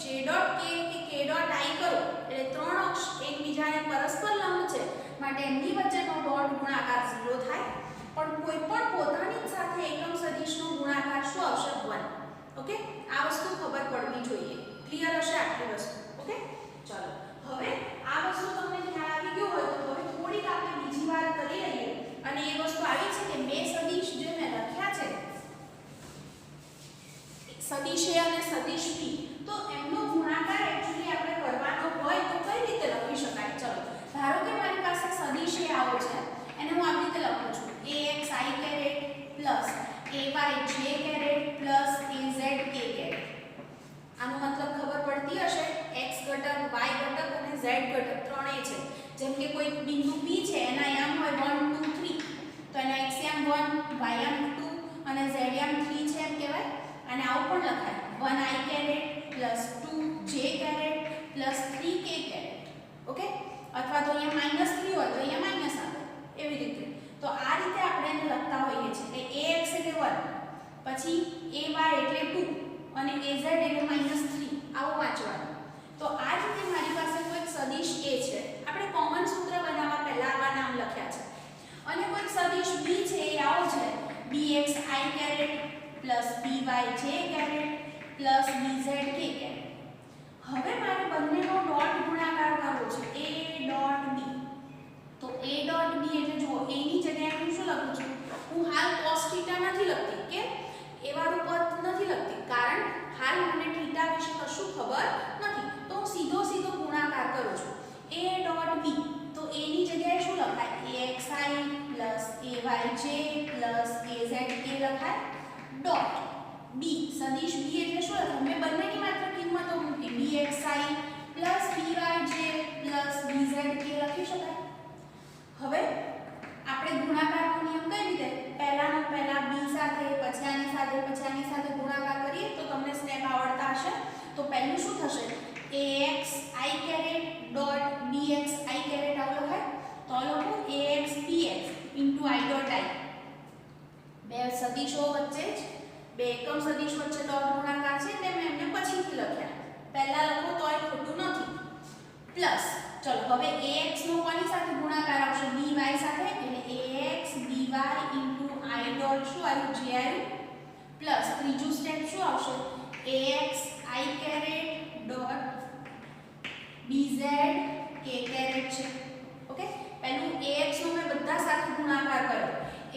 j dot k કે k ડોટ i કરો એટલે ત્રણ અક્ષ એકબીજાને પરસ્પર લંબ છે માટે એમની વચ્ચેનો ડોટ ગુણાકાર 0 થાય પણ કોઈ પણ પોતાની સાથે એકમ સદિશનો ગુણાકાર શું આવશે 1 ઓકે આ વસ્તુ ખબર પડવી જોઈએ ક્લિયર હશે આટલી વસ્તુ ઓકે ચલો હવે આ વસ્તુ તમને ખ્યાલ આવી ગયો હોય તો હવે થોડીક આપણે બીજી વાત કરી લઈએ અને એ વસ્તુ આવી છે કે બે સદિશ જે મેં લખ્યા છે સદિશ a અને સદિશ b તો એમનો ગુણાકાર એક્ચ્યુઅલી આપણે કરવાનો હોય તો કઈ રીતે લખી શકાય ચલો ધારો કે મારી પાસે સદિશ a આવો છે એને હું આવી રીતે લખું છું ax i caret ay j caret az જેમ કે કોઈ બિંદુ P છે એના યામ હોય 1 2 3 તો એના x યામ 1 y યામ 2 અને z યામ 3 છે એમ કહેવાય. અને આવું પણ લખાય 1 i + 2j + 3k. ઓકે, અથવા તો અહીંયા -3 હોય તો અહીંયા માઈનસ આવે એવી રીતે. તો આ રીતે આપણે એને લખતા હોઈએ છીએ કે ax એટલે 1 પછી ay એટલે 2 અને az એટલે -3 આવું વાંચવાનું. તો આ રીતે મારી પાસે કોઈ સદિશ a છે. આપણે કોમન સૂત્ર બનાવવા પહેલા આવા નામ લખ્યા છે. અને કોઈ સદિશ b છે એ આવો છે bx i + by j + bz k. હવે મારે બંનેનો ડોટ ગુણાકાર કરવો છે a.b. તો a.b એટલે જુઓ a ની જગ્યાએ હું શું લખું છું? હું હાલ cos θ નથી લખતી કે એ વાળું પદ નથી લખતી, કારણ હાલ મને θ વિશે કશું ખબર નથી. તો હું સીધો ગુણાકાર કરું છું a.b. તો a ની જગ્યાએ શું લખાય? axi + ayj + azk લખાય. ડોટ b સદિશ b એટલે શું લખાય? મેં બંનેની માત્ર કિંમતો મૂકી bxi + byj + bzk લખી શકાય. હવે આપણે ગુણાકારનો નિયમ કઈ રીતે? પહેલાનો પહેલા b સાથે, પછી આની સાથે, પછી આની સાથે ગુણાકાર કરીએ તો તમને સ્ટેપ આવડતા હશે. તો પહેલું શું થશે? axi * bxi આવું લખાય. તો લખું ax bx * i.i. બે સદિશો વચ્ચે જ બે એકમ સદિશ વચ્ચે ડોટ ગુણાકાર છે તે મેં એમને પછીથી લખ્યા. પહેલા લખો તોય ખોટું નથી. પ્લસ ચલો હવે ax નો કોની સાથે ગુણાકાર આવશે? by સાથે, એટલે ax by * i ડોટ શું આવ્યું? j આવ્યું. પ્લસ ત્રીજું સ્ટેપ શું આવશે? ax i dot bz k છે. ઓકે, પહેલું ax નો મેં બધા સાથે ગુણાકાર કર્યો.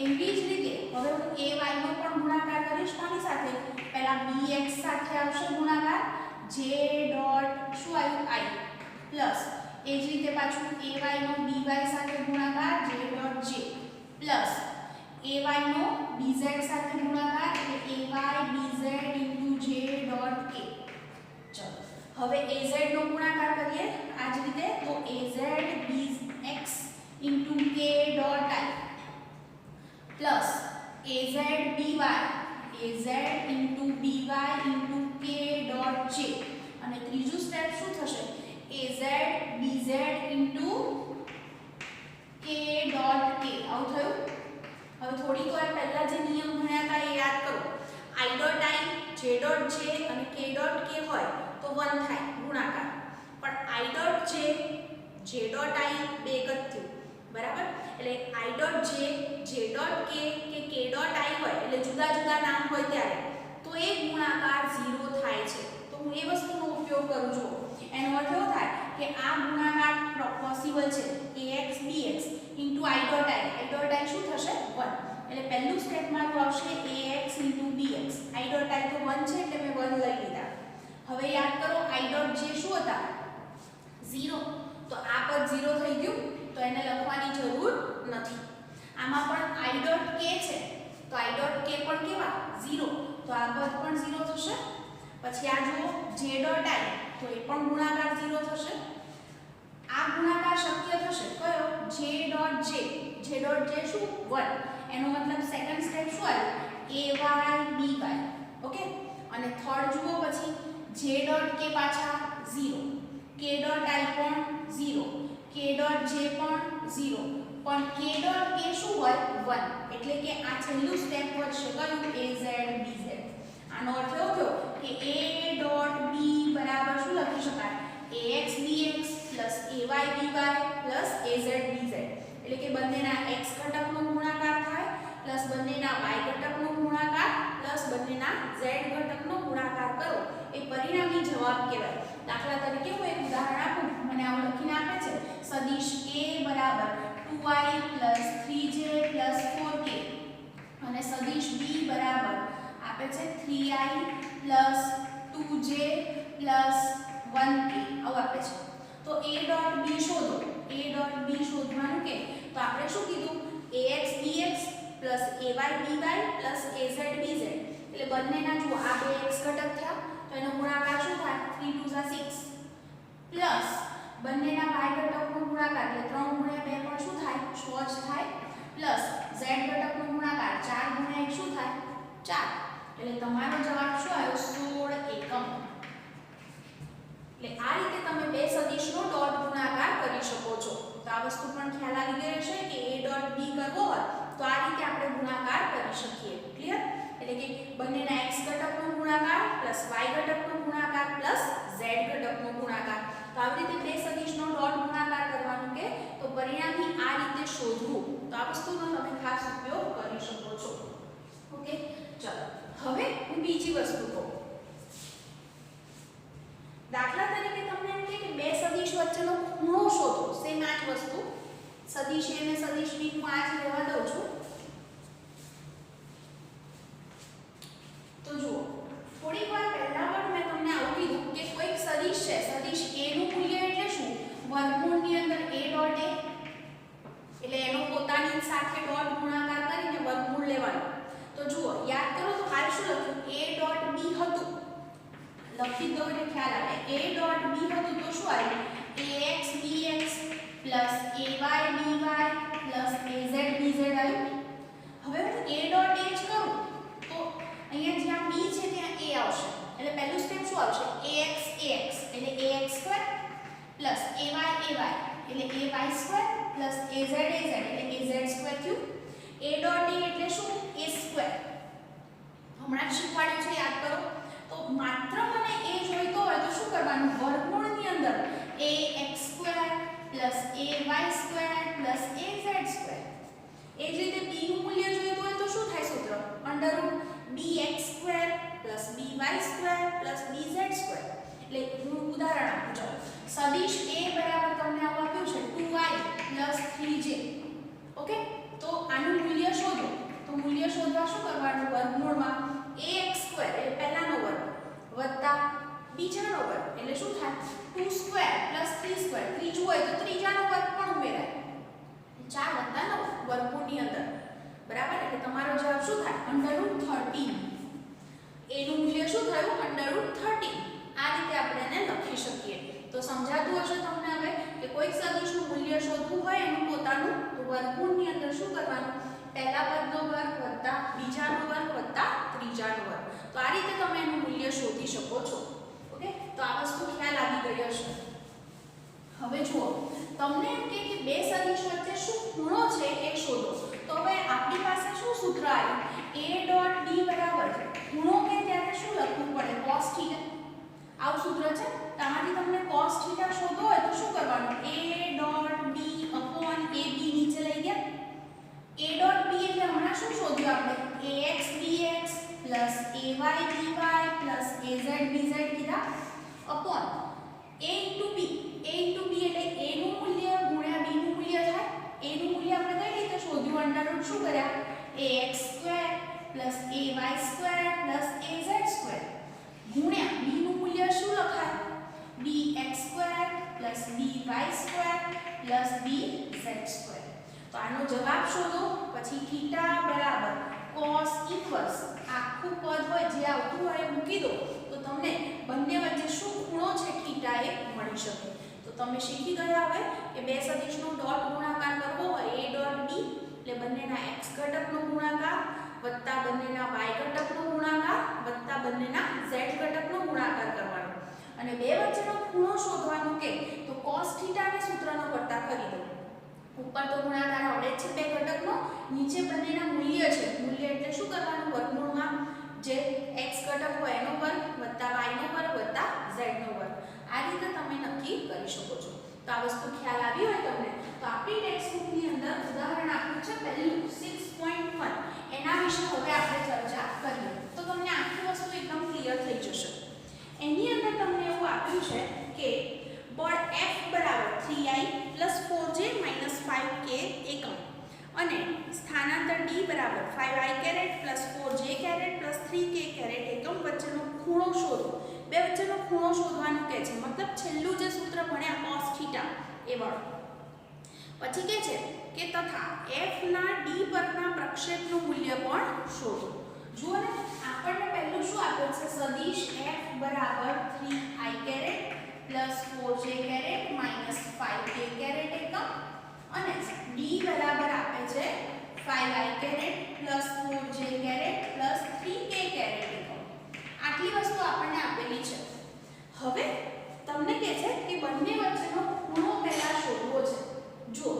એવી જ રીતે હવે હું ay નો પણ ગુણાકાર કરીશ. કોની સાથે? પહેલા bx સાથે આવશે ગુણાકાર j ડોટ શું આવ્યું? i પ્લસ એ જ રીતે પાછું ay નો by સાથે ગુણાકાર j dot j plus ay નો bz સાથે ગુણાકાર એટલે ay bz * j dot k. ચલો હવે az નો ગુણાકાર કરીએ આ જ રીતે. તો az bx * k dot i plus az by * k dot j. અને ત્રીજું સ્ટેપ શું થશે? az bz * k dot k. આવું થયું. હવે થોડીક વાર પહેલા જે નિયમ ભણ્યા હતા એ યાદ કરો. i dot i, j dot j અને k ડોટ k હોય તો 1 થાય ગુણાકાર. પણ i dot j, j dot i બે એક જ થયું. બરાબર? એટલે i dot j, j dot k કે k ડોટ i હોય એટલે જુદા જુદા નામ હોય ત્યારે તો એ ગુણાકાર 0 થાય છે. તો હું એ વસ્તુનો ઉપયોગ કરું છું. એનો અર્થ એવો થાય કે આ ગુણાકાર પોસિબલ છે ax bx * i dot i. i dot i શું થશે? 1. એટલે પહેલું સ્ટેપ મારું આવશે ax * bx. i dot i તો 1 છે એટલે મેં 1 લઈ લીધા. હવે યાદ કરો i ડોટ j શું હતા? 0. તો આ પદ 0 થઈ ગયું. તો એને લખવાની જરૂર નથી. આમાં પણ i ડોટ k છે તો i ડોટ k પણ કેવા? 0. તો આ પદ પણ 0 થશે. પછી આ જુઓ j ડોટ i તો એ પણ ગુણાકાર 0 થશે. આ ગુણાકાર શક્ય થશે કયો? j dot j. j dot j શું? 1. એનો મતલબ સેકન્ડ સ્ટેપ શું આવ્યું? ay by. ઓકે, અને થર્ડ જુઓ પછી j ડોટ k પાછા 0, k ડોટ i પણ 0, k ડોટ j પણ 0. પણ k ડોટ k શું હોય? 1. એટલે કે આ છેલ્લું સ્ટેપ વધશે કયું? az bz. આનો અર્થ એવો થયો કે a ડોટ b બરાબર શું લખી શકાય? ax bx + ay by + az bz. એટલે કે બંનેના x ઘટકનો ગુણાકાર થાય પ્લસ બંનેના y ઘટકનો ગુણાકાર પ્લસ બંનેના z ઘટકનો ગુણાકાર કરો એ પરિણામી જવાબ કહેવાય. દાખલા તરીકે હું એક ઉદાહરણ આપું. મને આવું લખીને આપે છે સદિશ a બરાબર 2i + 3j + 4k અને સદિશ b બરાબર આપે છે 3i + 2j + 1k આવું આપે છે. તો a ડોટ b શોધો. a ડોટ b શોધવાનું કે તો આપણે શું કીધું? ax bx + ay by + az bz. એટલે બંનેના જો આ બે x ઘટક થયા તો એનો ગુણાકાર શું થાય? 3 * 2 = 6 પ્લસ બંનેના y ઘટકનો ગુણાકાર એટલે 3 ગુણ્યા 2 પણ શું થાય 6 જ થાય પ્લસ z ઘટકનો ગુણાકાર 4 ગુણ્યા 1 શું થાય 4 એટલે તમારો જવાબ શું આવ્યો 16 એકમ। એટલે આ રીતે તમે બે સદિશનો ડોટ ગુણાકાર કરી શકો છો। તો આ વસ્તુ પણ ખ્યાલ આવી ગયો છે કે a ડોટ b કરવો હોય તો આ રીતે આપણે ગુણાકાર કરી શકીએ। ક્લિયર? એટલે કે બંનેના x ઘટકનો ગુણાકાર પ્લસ y ઘટકનો ગુણાકાર પ્લસ z ઘટકનો ગુણાકાર। તો આવી રીતે બે સદિશનો ડોટ ગુણાકાર કરવાનું કે તો પરિણામની આ રીતે શોધવું। તો આ વસ્તુનો તમે ખાસ ઉપયોગ કરી શકો છો। ઓકે, ચલો હવે હું બીજી વસ્તુ કહું। દાખલા તરીકે તમને એમ કે બે સદિશ વચ્ચેનો ખૂણો શોધો। સેમ આ જ વસ્તુ સદિશ a અને સદિશ b હું આ જ લેવા દઉં છું। તો જુઓ, થોડીક વાર પહેલા પણ મેં તમને આવું કીધું કે કોઈક સદિશ છે, સદિશ a નું મૂલ્ય એટલે શું વર્ગમૂળની અંદર a ડોટ a એટલે એનો પોતાની સાથે ડોટ ગુણાકાર કરીને વર્ગમૂળ લેવાનું। તો જુઓ, યાદ કરો તો હાલ શું લખ્યું a ડોટ b હતું, લખી દો એટલે ખ્યાલ આવે। a ડોટ b હતું તો શું આવ્યું ax bx plus ay by plus az bz આવ્યું। હવે હું a ડોટ a જ કરું તો અહીંયા જ્યાં b છે ત્યાં a આવશે એટલે પહેલું સ્ટેપ શું આવશે ax એટલે ax2 પ્લસ ay એટલે ay2 પ્લસ az એટલે az2 થયું। a ડોટ a એટલે શું a2 હમણાં જ શીખવાડ્યું છે, યાદ કરો। તો માત્ર મને a જોઈતો હોય તો શું કરવાનું વર્ગમૂળની અંદર ax2 plus ay2 plus az2। એ જ રીતે b નું મૂલ્ય જોઈતું હોય તો શું થાય સૂત્ર √bx2 plus by2 plus bz2। એટલે હું ઉદાહરણ આપું છું। સદિશ a બરાબર તમને આવું આપ્યું છે 2y પ્લસ 3j। ઓકે, તો આનું મૂલ્ય શોધો। તો મૂલ્ય શોધવા શું કરવાનું વર્ગમૂળમાં ax2 એટલે પહેલાનો વર્ગ વત્તા બીજાનો વર્ગ એટલે શું થાય 2 સ્ક્વેર પ્લસ 3 સ્ક્વેર, ત્રીજું હોય તો ત્રીજાનો વર્ગ પણ ઉમેરાય 4 વત્તા 9 વર્ગમૂળની અંદર બરાબર। એટલે તમારો જવાબ શું થાય √13। a નું મૂલ્ય શું થયું √13। આ રીતે આપણે એને લખી શકીએ। તો સમજાતું હશે તમને હવે કે કોઈ સદિશનું મૂલ્ય શોધવું હોય એનું પોતાનું તો વર્ગમૂળની અંદર શું કરવાનું પહેલા પદનો વર્ગ વત્તા બીજાનો વર્ગ વત્તા ત્રીજાનો વર્ગ। તો આ રીતે તમે એનું મૂલ્ય શોધી શકો છો। ઓકે, તો આ વસ્તુ ખ્યાલ આવી ગયો છે। હવે જુઓ, તમને એમ કે બે સદિશ વચ્ચે શું ખૂણો છે એ શોધો। તો હવે આપણી પાસે શું સૂત્ર આવ્યું a ડોટ b બરાબર છે ખૂણો કે ત્યારે શું લખવું પડે cos θ। આવું સૂત્ર છે। તમારી તમને cos θ શોધવો હોય તો શું કરવાનું a dot b upon ab નીચે લઈ ગયા। a ડોટ b એટલે હમણાં શું શોધ્યું આપણે ax bx plus ay by plus az bz કીધા અપોન a into b એટલે a નું મૂલ્ય ગુણ્યા b નું મૂલ્ય થાય। a નું મૂલ્ય આપણે કઈ રીતે શોધ્યું અંડરરૂટ શું કર્યા ax2 plus ay2 plus az2 ગુણ્યા b નું મૂલ્ય શું લખાય bx2 plus by2 plus bz2। તો આનો જવાબ શોધો। પછી થીટા બરાબર cos ઇન્વર્સ આખું પદ હોય જે આવતું હોય મૂકી દો તો તમને બંને વચ્ચે શું ખૂણો છે થીટા એ મળી શકે। તો તમે શીખી ગયા હવે કે બે સદિશનો ડોટ ગુણાકાર કરવો હોય a ડોટ b એટલે બંનેના x ઘટકનો ગુણાકાર વત્તા બંનેના y ઘટકનો ગુણાકાર વત્તા બંનેના z ઘટકનો ગુણાકાર કરવાનો અને બે વચ્ચેનો ખૂણો શોધવાનો કે તો cos θ ને સૂત્રનો કરતા કરી દો। ઉપર તો ગુણાકાર આવડે છે બે ઘટકનો, નીચે બંનેના મૂલ્ય છે। મૂલ્ય એટલે શું કરવાનું વર્ગમૂળમાં જે x ઘટક હોય એનો વર્ગ વત્તા y નો વર્ગ વત્તા z નો વર્ગ। આ રીતે તમે નક્કી કરી શકો છો। તો આ વસ્તુ ખ્યાલ આવી હોય તમને તો આપણી ટેક્સ્ટબુકની અંદર ઉદાહરણ આપ્યું છે પહેલું 6.1 એના વિશે હવે આપણે ચર્ચા કરીએ તો તમને આખી વસ્તુ એકદમ ક્લિયર થઈ જશે। એની અંદર તમને એવું આપ્યું છે કે બળ F બરાબર 3i 4j 5k એકમ અને સ્થાનાંતર d બરાબર 5i caret 4j caret 3k caret એકમ વચ્ચેનો ખૂણો શોધો। બે વચ્ચેનો ખૂણો શોધવાનું કહે છે, મતલબ છેલ્લું જે સૂત્ર ભણ્યા cos θ એ વાળું। પછી કહે છે કે તથા f ના d પરના પ્રક્ષેપનું મૂલ્ય પણ શોધો। જુઓ ને આપણને પહેલું શું આપ્યું છે સદિશ f બરાબર 3i caret 4j caret 5i caret plus 4j caret plus 3k caret એકમ. આટલી વસ્તુ આપણને આપેલી છે. હવે તમને કહે છે કે બંને વચ્ચેનો ખૂણો પહેલા શોધવો છે. જો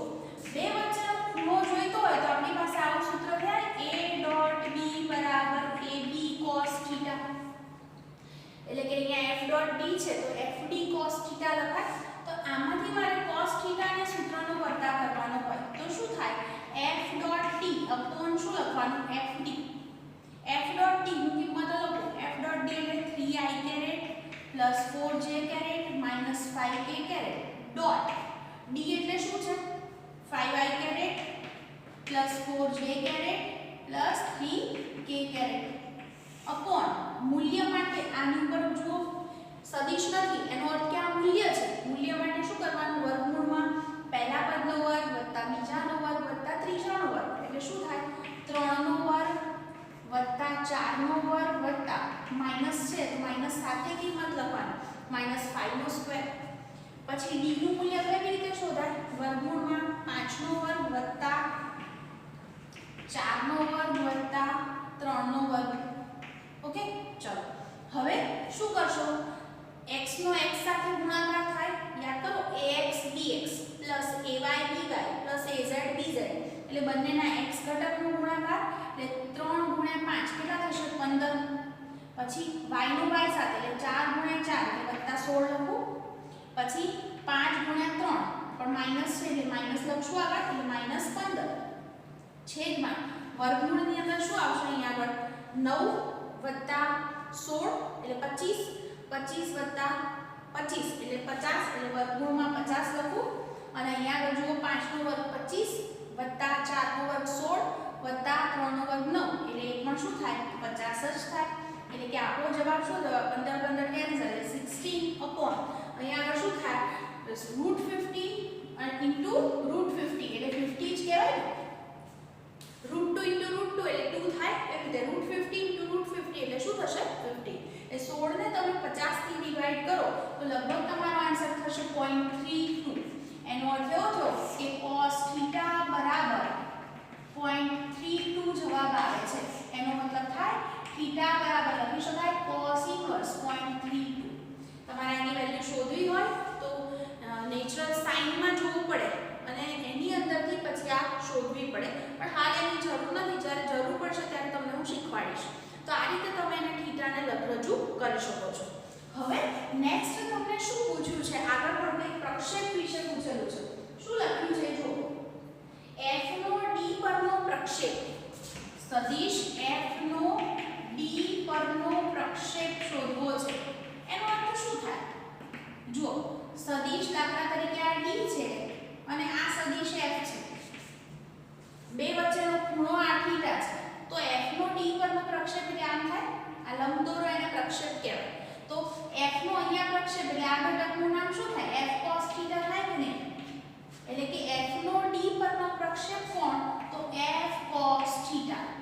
બે વચ્ચેનો ખૂણો જોઈતો હોય તો આપણી પાસે આવું સૂત્ર છે a.b બરાબર ab cos θ. એટલે કે અહીંયા f ડોટ d છે તો fd cos θ લખાય. તો આમાંથી મારે cos θ ને સૂત્રનો વર્તા કરવાનો હોય તો શું થાય f ડોટ t અપોન શું લખવાનું fd. f ડોટ t ની કિંમત લખો f ડોટ d એટલે 3i caret plus 4j caret minus 5k caret dot d એટલે શું છે 5i caret plus 4j caret plus 3k caret upon મૂલ્ય માટે આની ઉપર જો સદિશ નથી એનો અર્થ કે આ મૂલ્ય છે. મૂલ્ય માટે શું કરવાનું વર્ગમૂળમાં પહેલા પદનો વર્ગ વત્તા બીજાનો વર્ગ વત્તા ત્રીજાનો વર્ગ એટલે શું થાય 3નો વર્ગ વત્તા 4નો વર્ગ વત્તા માઈનસ છે તો માઈનસ સાથે કિંમત લખવાની માઈનસ 5નો સ્ક્વેર. પછી d નું મૂલ્ય કેવી રીતે શોધાય વર્ગમૂળમાં 5નો વર્ગ વત્તા 4નો વર્ગ વત્તા 3નો વર્ગ. ઓકે ચલો હવે શું કરશો x નો x સાથે ગુણાકાર થાય યાદ કરો ax bx plus ay by plus az bz એટલે બંનેના x ઘટકનો ગુણાકાર એટલે 3 ગુણ્યા 5 કેટલા થશે 15. પછી y નો y સાથે એટલે 4 ગુણ્યા 4 એટલે વત્તા 16 લખું. પછી 5 ગુણ્યા 3 પણ માઈનસ છે એટલે માઈનસ લખશું આગળ એટલે માઈનસ 15 છેદમાં વર્ગમૂળની અંદર શું આવશે અહીંયા આગળ 9 વત્તા 16 એટલે 25 25 વત્તા 25 એટલે 50 એટલે વર્ગમૂળમાં 50 લખું. અને અહીંયા આગળ જુઓ 5 નો વર્ગ 25 વત્તા 4 નો વર્ગ 16 વત્તા 3 નો વર્ગ 9 એટલે એકમાં શું થાય 50 જ થાય. એટલે કે આપણો જવાબ શું થયો 15 15 કેન્સલ એટલે 16 અપોન અહીંયા આગળ શું થાય √50 ઇન્ટુ √50 એટલે 50 જ કહેવાય ને. √2 ઇન્ટુ √2 એટલે 2 થાય એવી રીતે √50 ઇન્ટુ √50 એટલે શું થશે 50. એ 16 ને તમે 50 થી ડિવાઈડ કરો તો લગભગ તમારો આન્સર થશે 0.32. એનો અર્થ એવો થયો કે cos θ બરાબર 0.32 જવાબ આવે છે. એનો મતલબ થાય θ બરાબર લખી શકાય cos ઇન્વર્સ 0.32. તમારે આની વેલ્યુ શોધવી હોય તો નેચરલ સાઇનમાં જોવું પડે અને એની અંદરથી પછી આ શોધવી પડે. પણ હાલ એની જરૂર નથી. જ્યારે જરૂર પડશે ત્યારે તમને હું શીખવાડીશ. તો આ રીતે તમે એને થીટાને રજૂ કરી શકો છો. હવે નેક્સ્ટ તમને શું પૂછ્યું છે આગળ પણ કંઈક પ્રક્ષેપ વિશે પૂછેલું છે. શું લખ્યું છે જો f નો d પરનો પ્રક્ષેપ સદિશ f નો d પરનો પ્રક્ષેપ શોધવો છે. એનો અર્થ શું થાય જો સદિશ દાખલા તરીકે આ d છે અને આ સદિશ f છે. બે વચ્ચેનો ખૂણો આ થીટા છે તો f નો d પરનો પ્રક્ષેપ એટલે આમ થાય. આ લંબ દોરો એને પ્રક્ષેપ કહેવાય. તો f નો અહીંયા પ્રક્ષેપ એટલે આ ઘટકનું નામ શું થાય f cos θ થાય કે નહીં. એટલે કે f નો d પરનો પ્રક્ષેપ કોણ તો f cos θ.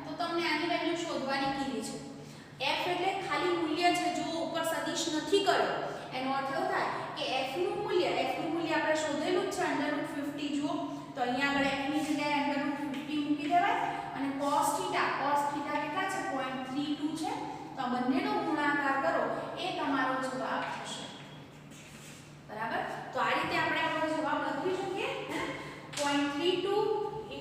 તો તમને આની વેલ્યુ શોધવાની કીધી છે. f એટલે ખાલી મૂલ્ય છે જો ઉપર સદિશ નથી કર્યો એનો અર્થ એવો થાય કે f નું મૂલ્ય આપણે શોધેલું જ છે √50 જુઓ તો અહીંયા આગળ f ની જગ્યાએ √50 મૂકી દેવાય અને cos θ કેટલા છે 0.32 છે. તો આ બંનેનો ગુણાકાર કરો એ તમારો જવાબ થશે. બરાબર. તો આ રીતે આપણે આપણો જવાબ લખી શકીએ 0.32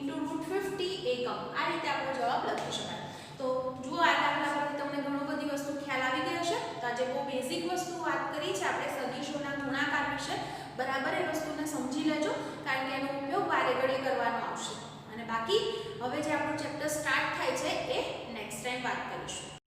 √50 એકમ. આ રીતે આપણો જવાબ લખી શકાય. તો જુઓ આ દાખલા પરથી તમને ઘણો બધી વસ્તુ ખ્યાલ આવી ગઈ હશે. તો આજે બહુ બેઝિક વસ્તુ વાત કરી છે આપણે સદિશોના ગુણાકાર વિશે. બરાબર એ વસ્તુને સમજી લેજો કારણ કે એનો ઉપયોગ વારે ઘડીએ કરવાનો આવશે. અને બાકી હવે જે આપણું ચેપ્ટર સ્ટાર્ટ થાય છે એ નેક્સ્ટ ટાઈમ વાત કરીશું.